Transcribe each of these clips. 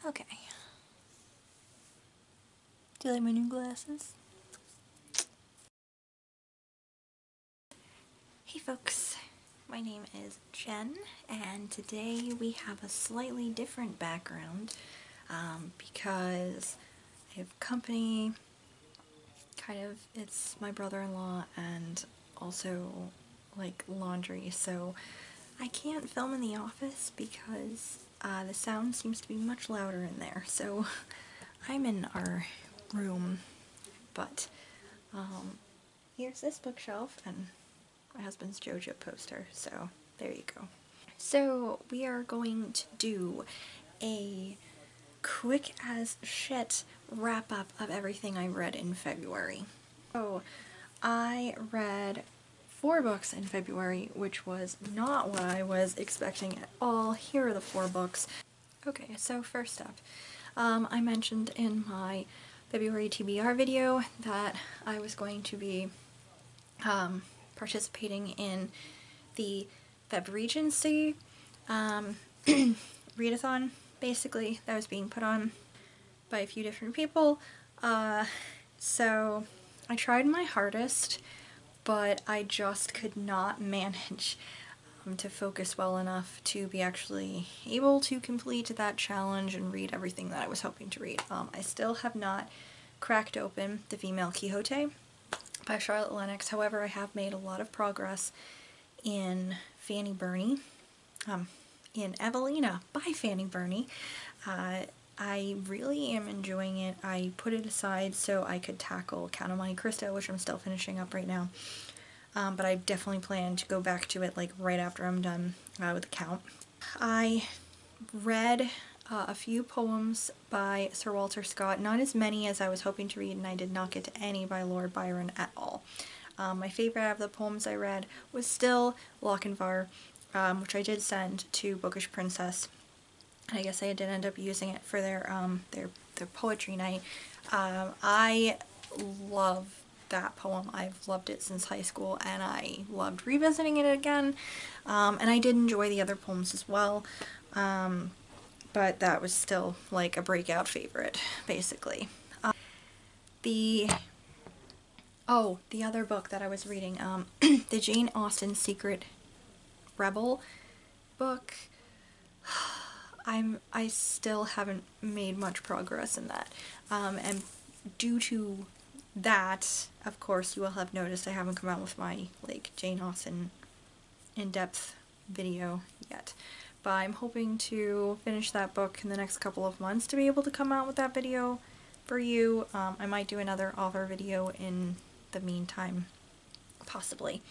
Okay. Do you like my new glasses? Hey folks, my name is Jen, and today we have a slightly different background because I have company. It's my brother-in-law and also like laundry, so I can't film in the office because the sound seems to be much louder in there, so I'm in our room. But here's this bookshelf and my husband's JoJo poster, so there you go. So we are going to do a quick as shit wrap up of everything I read in February. So I read 4 books in February, which was not what I was expecting at all. Here are the 4 books. Okay, so first up, I mentioned in my February TBR video that I was going to be participating in the Feb Regency readathon, basically, that was being put on by a few different people. So I tried my hardest, but I just could not manage to focus well enough to be actually able to complete that challenge and read everything that I was hoping to read. I still have not cracked open The Female Quixote by Charlotte Lennox. However, I have made a lot of progress in Fanny Burney, in Evelina by Fanny Burney. I really am enjoying it. I put it aside so I could tackle Count of Monte Cristo, which I'm still finishing up right now. But I definitely plan to go back to it like right after I'm done with the Count. I read a few poems by Sir Walter Scott, not as many as I was hoping to read, and I did not get to any by Lord Byron at all. My favorite out of the poems I read was still Lochinvar, which I did send to Bookish Princess. I guess I did end up using it for their poetry night. I love that poem. I've loved it since high school, and I loved revisiting it again. And I did enjoy the other poems as well. But that was still like a breakout favorite, basically. The other book that I was reading, the Jane Austen Secret Rebel book, I still haven't made much progress in that. And due to that, of course, you will have noticed I haven't come out with my like Jane Austen in-depth video yet. But I'm hoping to finish that book in the next couple of months to be able to come out with that video for you. I might do another author video in the meantime, possibly.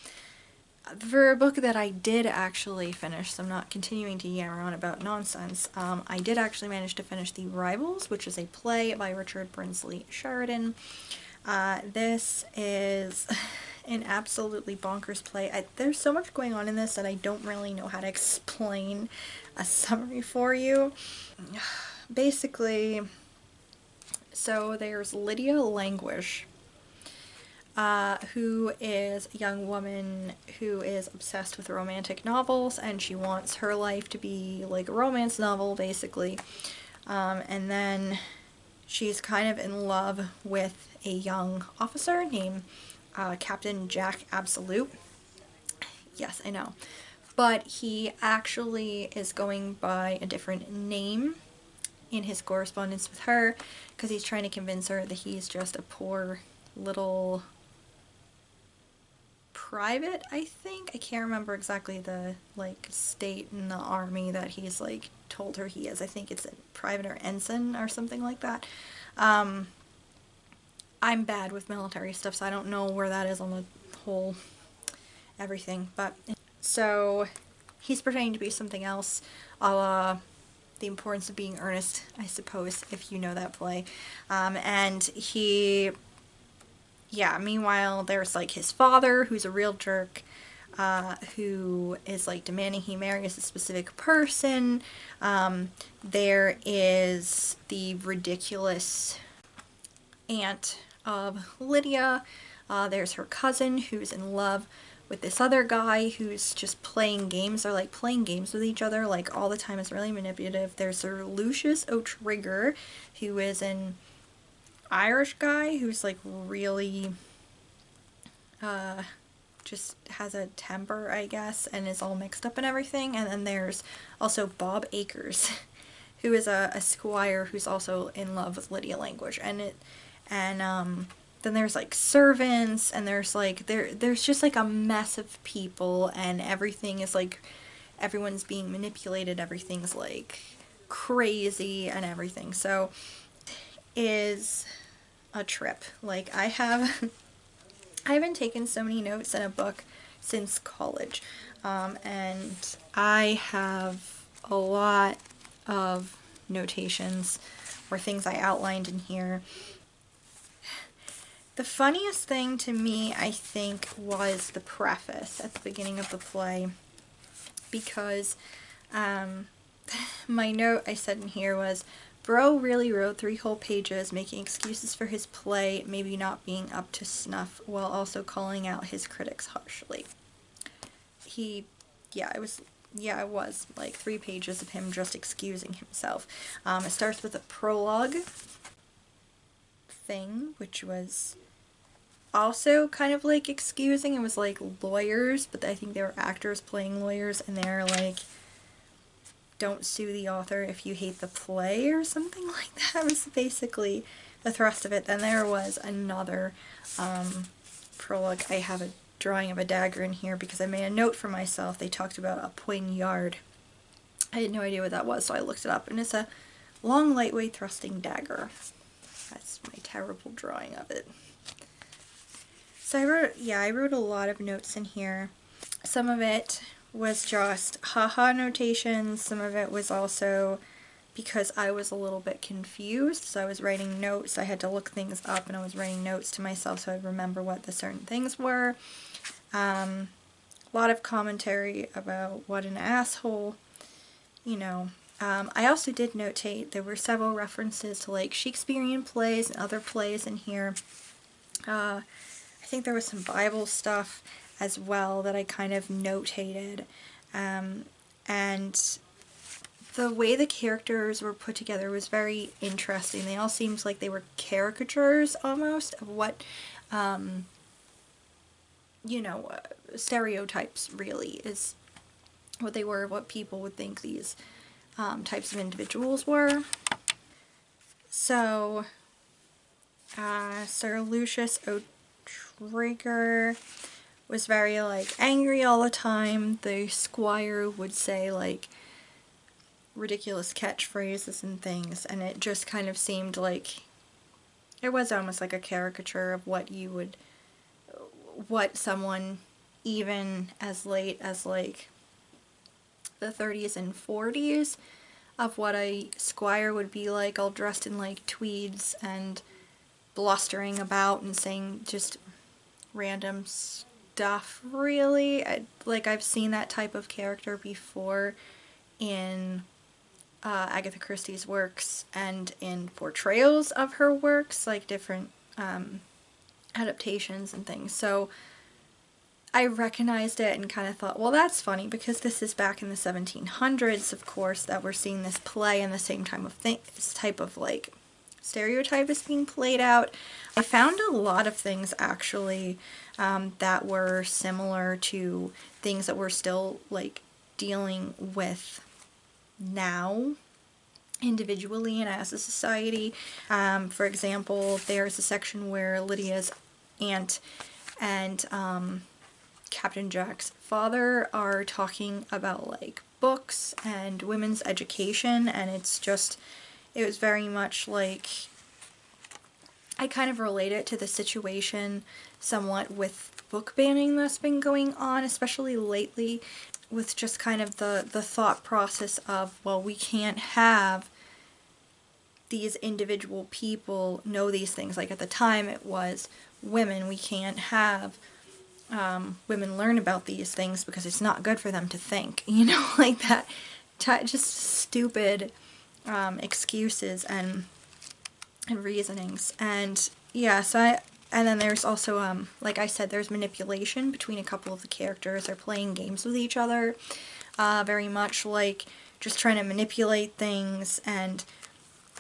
For a book that I did actually finish, so I'm not continuing to yammer on about nonsense, I did actually manage to finish The Rivals, which is a play by Richard Brinsley Sheridan. This is an absolutely bonkers play. There's so much going on in this that I don't really know how to explain a summary for you. Basically, so there's Lydia Languish, who is a young woman who is obsessed with romantic novels, and she wants her life to be like a romance novel, basically. And then she's kind of in love with a young officer named Captain Jack Absolute. Yes, I know. But he actually is going by a different name in his correspondence with her because he's trying to convince her that he's just a poor little private, I think. I can't remember exactly the like state in the army that he's like told her he is. I think it's a private or ensign or something like that. I'm bad with military stuff, so I don't know where that is on the whole everything. But so he's pretending to be something else, a la The Importance of Being Earnest, I suppose, if you know that play. And he, yeah, meanwhile, there's like his father, who's a real jerk, who is like demanding he marries a specific person. There is the ridiculous aunt of Lydia. There's her cousin who's in love with this other guy who's just playing games. They're like playing games with each other like all the time. It's really manipulative. There's Sir Lucius O'Trigger, who is an Irish guy who's like really just has a temper, I guess, and is all mixed up and everything. And then there's also Bob Acres, who is a squire who's also in love with Lydia Language. Then there's like servants, and there's like there's just like a mess of people, and everything is like everyone's being manipulated, everything's like crazy and everything. So is a trip. Like I haven't taken so many notes in a book since college, and I have a lot of notations or things I outlined in here. The funniest thing to me, I think, was the preface at the beginning of the play, because my note I said in here was, Bro really wrote 3 whole pages making excuses for his play maybe not being up to snuff, while also calling out his critics harshly. It was like 3 pages of him just excusing himself. It starts with a prologue thing, which was also kind of like excusing. It was like lawyers, but I think they were actors playing lawyers, and they're like, don't sue the author if you hate the play or something like that was basically the thrust of it. Then there was another prologue. I have a drawing of a dagger in here because I made a note for myself. They talked about a poignard. I had no idea what that was, so I looked it up, and it's a long, lightweight thrusting dagger. That's my terrible drawing of it. So I wrote a lot of notes in here. Some of it was just haha notations. Some of it was also because I was a little bit confused, so I was writing notes. I had to look things up, and I was writing notes to myself so I'd remember what the certain things were. A lot of commentary about what an asshole, you know. I also did notate there were several references to like Shakespearean plays and other plays in here. I think there was some Bible stuff as well that I kind of notated. And the way the characters were put together was very interesting. They all seemed like they were caricatures almost of what, stereotypes really is what they were, what people would think these types of individuals were. So, Sir Lucius O'Trigger was very, like, angry all the time. The squire would say, like, ridiculous catchphrases and things, and it just kind of seemed like it was almost like a caricature of what someone even as late as, like, the 30s and 40s of what a squire would be like, all dressed in, like, tweeds and blustering about and saying just random stuff, really. I've seen that type of character before in Agatha Christie's works and in portrayals of her works, like different adaptations and things. So I recognized it and kind of thought, well, that's funny because this is back in the 1700s, of course, that we're seeing this play and the same time of this type of like stereotype is being played out. I found a lot of things actually that were similar to things that we're still like dealing with now individually and as a society. For example, there's a section where Lydia's aunt and Captain Jack's father are talking about like books and women's education, and it was very much like, I kind of relate it to the situation somewhat with book banning that's been going on, especially lately, with just kind of the thought process of, well, we can't have these individual people know these things. Like at the time it was women. We can't have women learn about these things because it's not good for them to think, like that. Just stupid excuses and reasonings. And yeah, so And then there's also, like I said, there's manipulation between a couple of the characters. They're playing games with each other, very much like just trying to manipulate things. And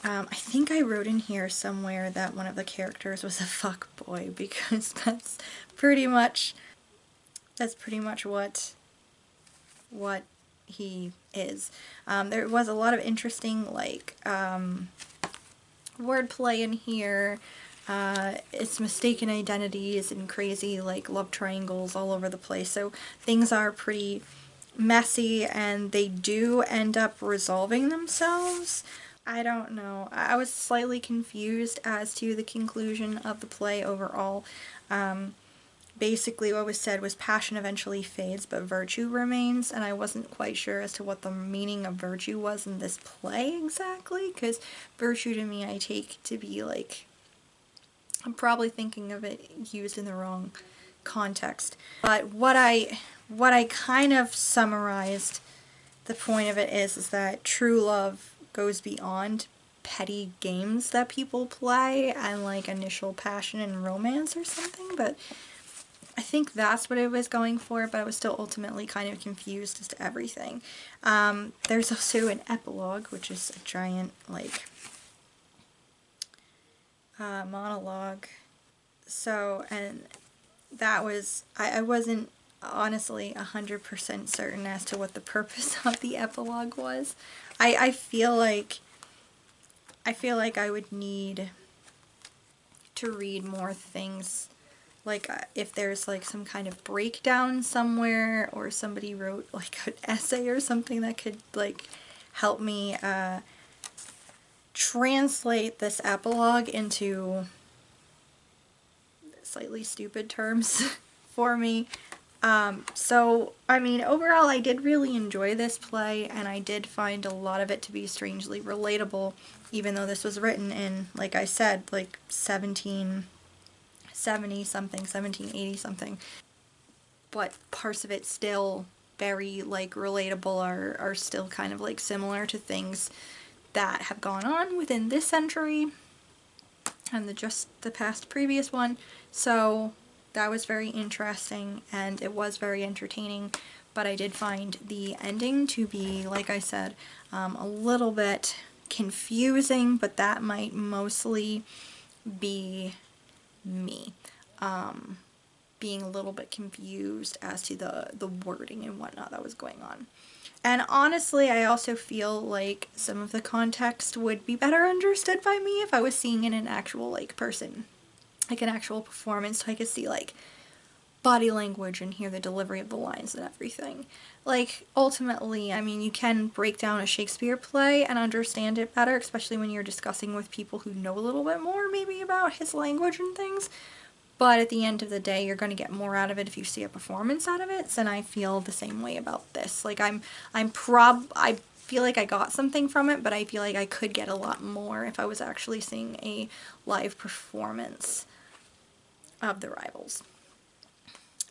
I think I wrote in here somewhere that one of the characters was a fuckboy, because that's pretty much what he is. There was a lot of interesting, like, wordplay in here. It's mistaken identities and crazy, like, love triangles all over the place. So things are pretty messy, and they do end up resolving themselves. I don't know. I was slightly confused as to the conclusion of the play overall. Basically what was said was passion eventually fades, but virtue remains, and I wasn't quite sure as to what the meaning of virtue was in this play exactly, because virtue to me I take to be like, I'm probably thinking of it used in the wrong context. But what I kind of summarized, the point of it is that true love goes beyond petty games that people play and like initial passion and romance or something, but I think that's what it was going for, but I was still ultimately kind of confused as to everything. There's also an epilogue, which is a giant, like, monologue. So, and that was, I wasn't honestly 100% certain as to what the purpose of the epilogue was. I feel like I would need to read more things, like if there's like some kind of breakdown somewhere, or somebody wrote like an essay or something that could like help me translate this epilogue into slightly stupid terms for me. So, I mean, overall I did really enjoy this play, and I did find a lot of it to be strangely relatable, even though this was written in, like I said, like 1770 something, 1780 something. But parts of it still very, like, relatable, are still kind of, like, similar to things that have gone on within this century and just the past previous one. So that was very interesting, and it was very entertaining, but I did find the ending to be, like I said, a little bit confusing, but that might mostly be me being a little bit confused as to the wording and whatnot that was going on. And honestly, I also feel like some of the context would be better understood by me if I was seeing it in an actual, like, person, like an actual performance, so I could see, like, body language and hear the delivery of the lines and everything. Like, ultimately, I mean, you can break down a Shakespeare play and understand it better, especially when you're discussing with people who know a little bit more, maybe, about his language and things. But at the end of the day, you're going to get more out of it if you see a performance out of it, and I feel the same way about this. Like, I feel like I got something from it, but I feel like I could get a lot more if I was actually seeing a live performance of The Rivals.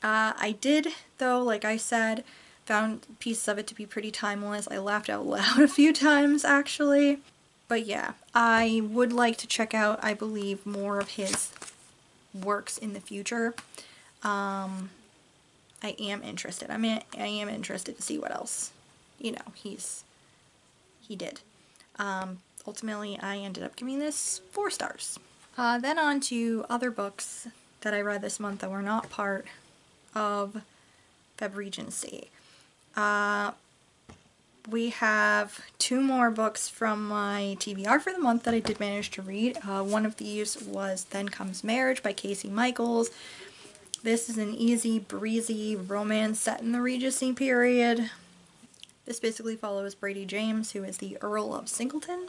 I did, though, like I said, found pieces of it to be pretty timeless. I laughed out loud a few times, actually. But yeah, I would like to check out, I believe, more of his works in the future. I am interested. I am interested to see what else, you know, he did. Ultimately, I ended up giving this 4 stars. Then on to other books that I read this month that were not part of Feb Regency. We have 2 more books from my TBR for the month that I did manage to read. One of these was Then Comes Marriage by Casey Michaels. This is an easy breezy romance set in the Regency period. This basically follows Brady James, who is the Earl of Singleton.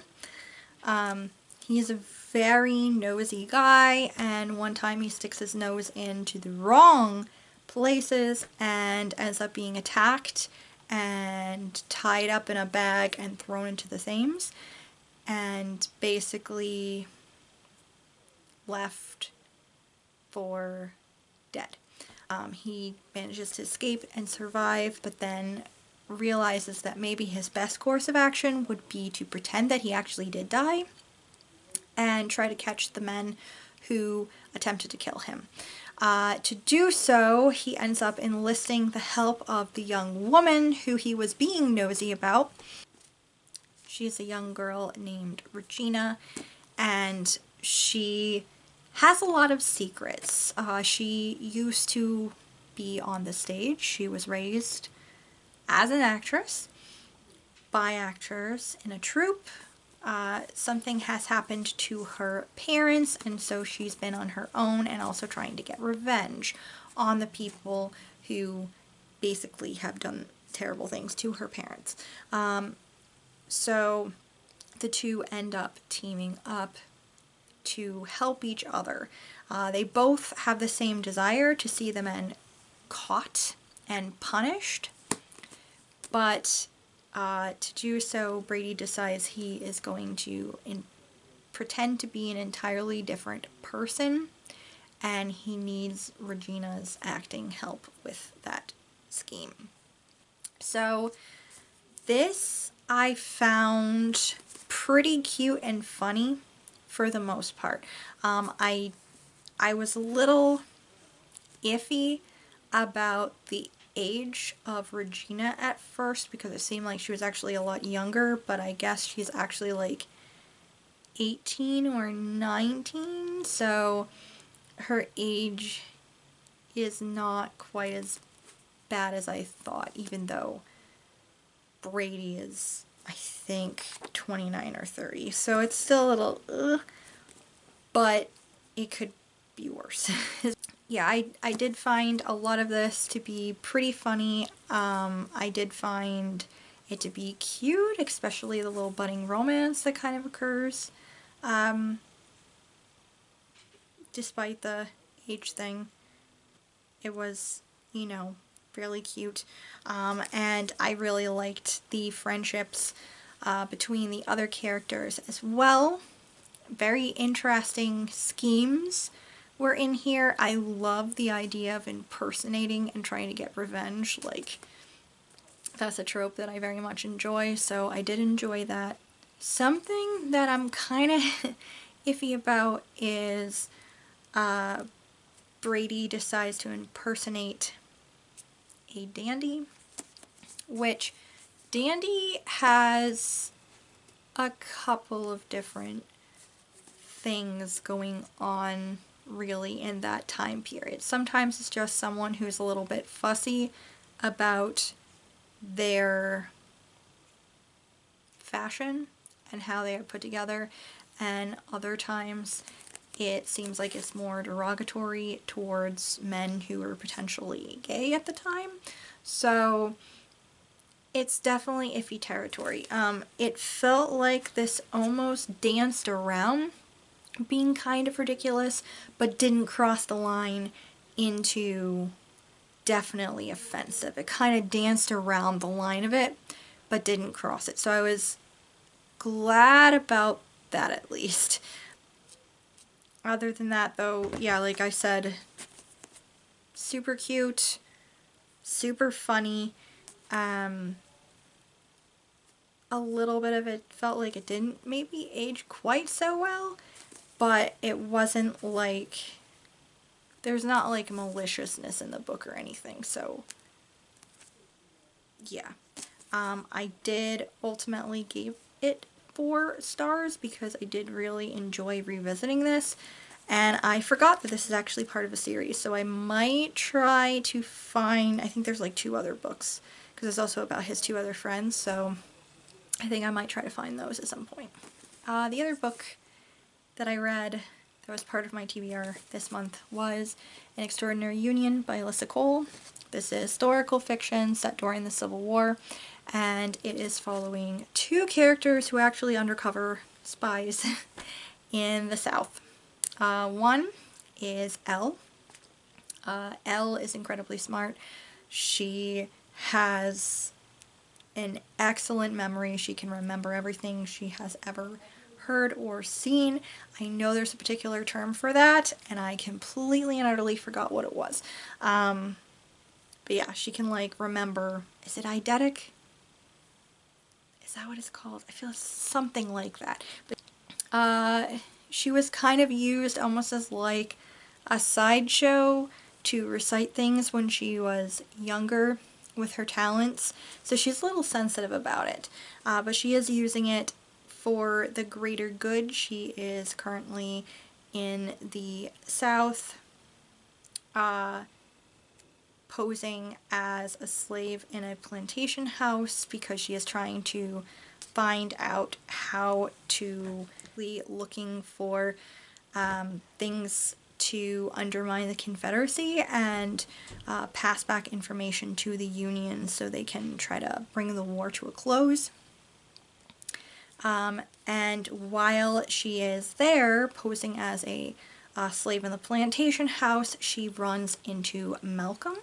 He's a very nosy guy, and one time he sticks his nose into the wrong places and ends up being attacked and tied up in a bag and thrown into the Thames, and basically left for dead. He manages to escape and survive, but then realizes that maybe his best course of action would be to pretend that he actually did die and try to catch the men who attempted to kill him. To do so, he ends up enlisting the help of the young woman who he was being nosy about. She is a young girl named Regina, and she has a lot of secrets. She used to be on the stage. She was raised as an actress by actors in a troupe. Something has happened to her parents, and so she's been on her own and also trying to get revenge on the people who basically have done terrible things to her parents. So the two end up teaming up to help each other. They both have the same desire to see the men caught and punished, but to do so, Brady decides he is going to pretend to be an entirely different person, and he needs Regina's acting help with that scheme. So this I found pretty cute and funny for the most part. I was a little iffy about the age of Regina at first because it seemed like she was actually a lot younger, but I guess she's actually like 18 or 19, so her age is not quite as bad as I thought, even though Brady is, I think, 29 or 30, so it's still a little but it could be worse. Yeah, I did find a lot of this to be pretty funny. I did find it to be cute, especially the little budding romance that kind of occurs. Despite the age thing, it was, you know, really cute. And I really liked the friendships between the other characters as well. Very interesting schemes were in here. I love the idea of impersonating and trying to get revenge. Like, that's a trope that I very much enjoy, so I did enjoy that. Something that I'm kind of iffy about is Brady decides to impersonate a dandy, which dandy has a couple of different things going on really in that time period. Sometimes it's just someone who's a little bit fussy about their fashion and how they are put together, and other times it seems like it's more derogatory towards men who are potentially gay at the time. So it's definitely iffy territory. It felt like this almost danced around being kind of ridiculous, but didn't cross the line into definitely offensive. It kind of danced around the line of it, but didn't cross it. So I was glad about that, at least. Other than that, though, yeah, like I said, super cute, super funny. A little bit of it felt like it didn't maybe age quite so well, but it wasn't like, there's not like maliciousness in the book or anything, so yeah. I did ultimately give it 4 stars because I did really enjoy revisiting this, and I forgot that this is actually part of a series, so I might try to find, I think there's like 2 other books, because it's also about his 2 other friends, so I think I might try to find those at some point. The other book that I read that was part of my TBR this month was An Extraordinary Union by Alissa Cole. This is historical fiction set during the Civil War, and it is following 2 characters who are actually undercover spies in the South. One is Elle. Elle is incredibly smart. She has an excellent memory. She can remember everything she has ever heard or seen. I know there's a particular term for that, and I completely and utterly forgot what it was. But yeah, she can like remember, is it eidetic? Is that what it's called? I feel something like that. But she was kind of used almost as like a sideshow to recite things when she was younger with her talents. So she's a little sensitive about it, but she is using it for the greater good. She is currently in the South, posing as a slave in a plantation house because she is trying to find out how to be looking for things to undermine the Confederacy and pass back information to the Union so they can try to bring the war to a close. And while she is there posing as a slave in the plantation house, she runs into Malcolm.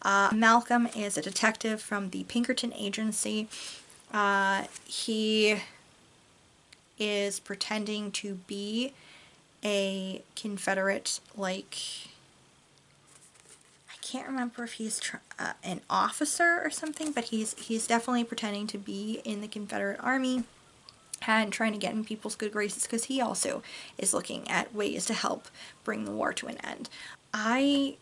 Malcolm is a detective from the Pinkerton Agency. He is pretending to be a Confederate, like, I can't remember if he's an officer or something, but he's definitely pretending to be in the Confederate Army and trying to get in people's good graces because he also is looking at ways to help bring the war to an end. I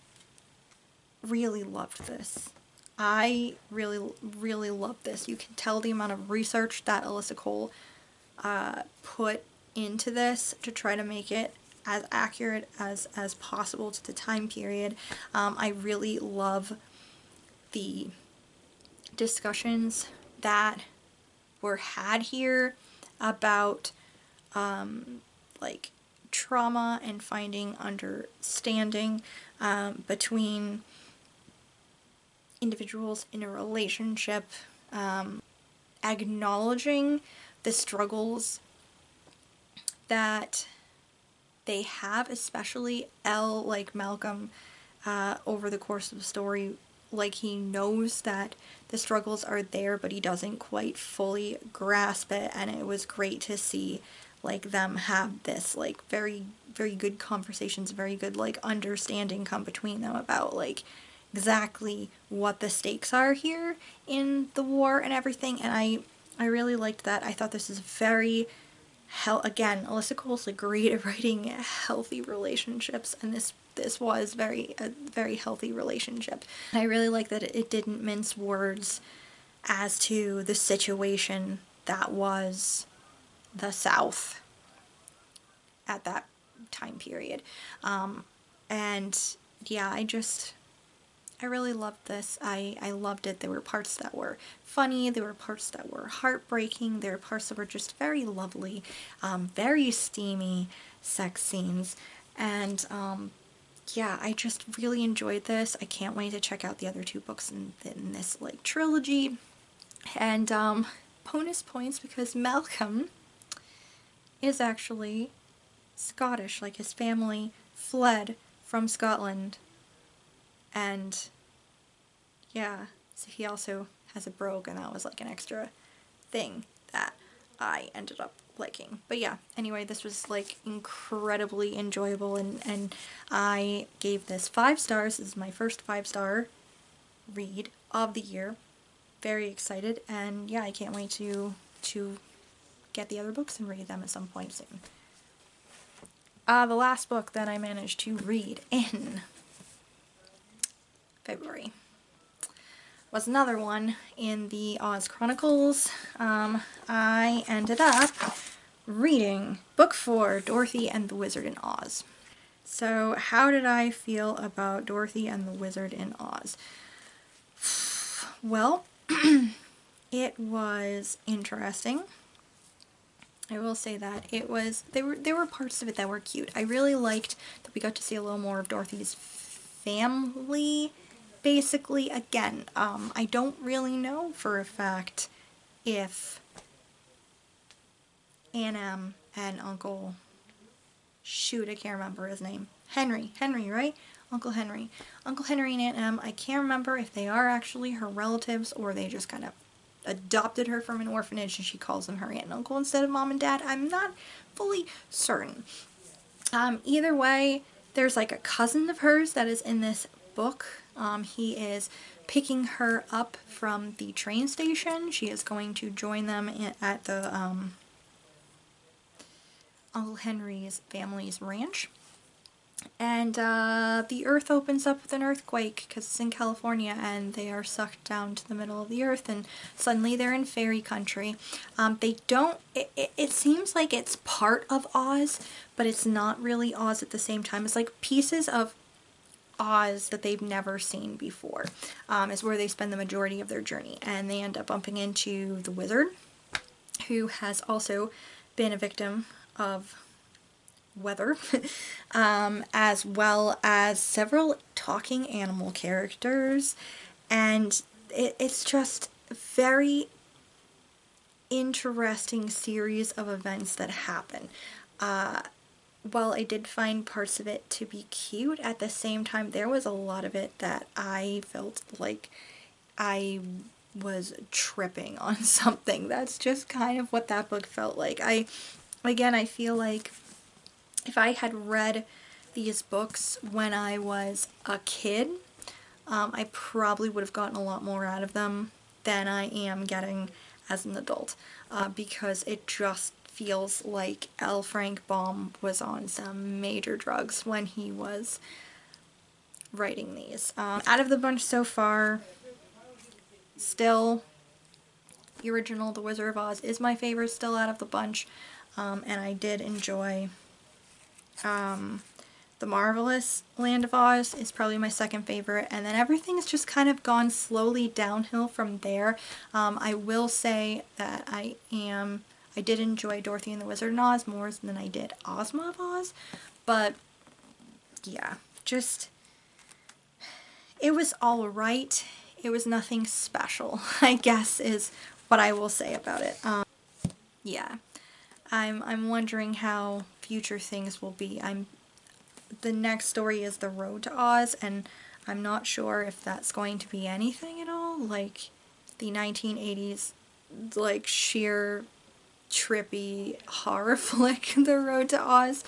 really loved this. I really loved this. You can tell the amount of research that Alissa Cole put into this to try to make it as accurate as possible to the time period. I really love the discussions that were had here about like trauma and finding understanding between individuals in a relationship, acknowledging the struggles that they have, especially Elle, like Malcolm, over the course of the story. Like, he knows that the struggles are there, but he doesn't quite fully grasp it, and it was great to see, like, them have this, like, very, very good conversations, very good, like, understanding come between them about, like, exactly what the stakes are here in the war and everything, and I really liked that. I thought this is very, again, Alissa Cole's like great at writing healthy relationships, and this was a very healthy relationship. I really like that it didn't mince words as to the situation that was the South at that time period. And yeah, I really loved this. I loved it. There were parts that were funny, there were parts that were heartbreaking, there were parts that were just very lovely, very steamy sex scenes, and yeah, I just really enjoyed this. I can't wait to check out the other two books in this, like, trilogy. And bonus points because Malcolm is actually Scottish. Like, his family fled from Scotland, and yeah, so he also has a brogue, and that was like an extra thing that I ended up liking. But yeah, anyway, this was like incredibly enjoyable, and I gave this 5 stars. This is my first 5-star read of the year. Very excited, and yeah, I can't wait to get the other books and read them at some point soon. The last book that I managed to read in February was another one in the Oz Chronicles. I ended up reading book 4, Dorothy and the Wizard in Oz. So how did I feel about Dorothy and the Wizard in Oz? Well, it was interesting. I will say that it was, there were parts of it that were cute. I really liked that we got to see a little more of Dorothy's family. Basically, again, I don't really know for a fact if Aunt Em and Uncle, shoot, I can't remember his name, Henry, right? Uncle Henry and Aunt Em, I can't remember if they are actually her relatives or they just kind of adopted her from an orphanage and she calls them her aunt and uncle instead of mom and dad. I'm not fully certain. Either way, there's like a cousin of hers that is in this book. He is picking her up from the train station. She is going to join them at the Uncle Henry's family's ranch. And the earth opens up with an earthquake because it's in California, and they are sucked down to the middle of the earth, and suddenly they're in fairy country. They don't, it seems like it's part of Oz, but it's not really Oz at the same time. It's like pieces of Oz that they've never seen before, is where they spend the majority of their journey. And they end up bumping into the wizard, who has also been a victim of weather, as well as several talking animal characters, and it's just a very interesting series of events that happen. While I did find parts of it to be cute, at the same time there was a lot of it that I felt like I was tripping on something. That's just kind of what that book felt like. I feel like if I had read these books when I was a kid, I probably would have gotten a lot more out of them than I am getting as an adult, because it just feels like L. Frank Baum was on some major drugs when he was writing these. Out of the bunch so far, still, the original The Wizard of Oz is my favorite still out of the bunch, and I did enjoy The Marvelous Land of Oz is probably my second favorite, and then everything's just kind of gone slowly downhill from there. I will say that I did enjoy Dorothy and the Wizard of Oz more than I did Ozma of Oz, but yeah, just, it was alright. It was nothing special, I guess, is what I will say about it. Yeah. I'm wondering how future things will be. The next story is The Road to Oz, and I'm not sure if that's going to be anything at all, like the 1980s, like sheer trippy horror flick, The Road to Oz.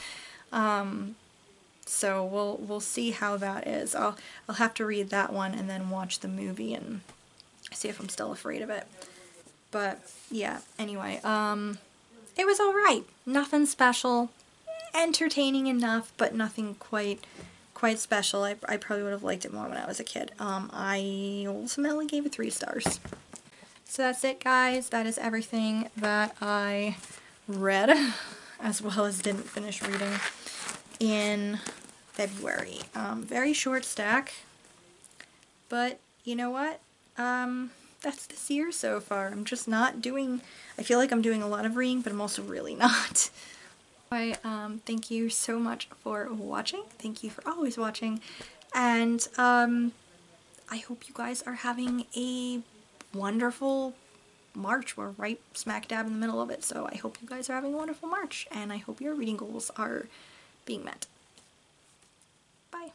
So we'll see how that is. I'll have to read that one and then watch the movie and see if I'm still afraid of it. But yeah, anyway, it was alright. Nothing special. Entertaining enough, but nothing quite special. I probably would have liked it more when I was a kid. I ultimately gave it 3 stars. So that's it, guys. That is everything that I read, as well as didn't finish reading, in February. Very short stack, but you know what? That's this year so far. I'm just not doing, I feel like I'm doing a lot of reading, but I'm also really not. Thank you so much for watching. Thank you for always watching. And I hope you guys are having a wonderful March. We're right smack dab in the middle of it. So I hope you guys are having a wonderful March. And I hope your reading goals are being met. Bye.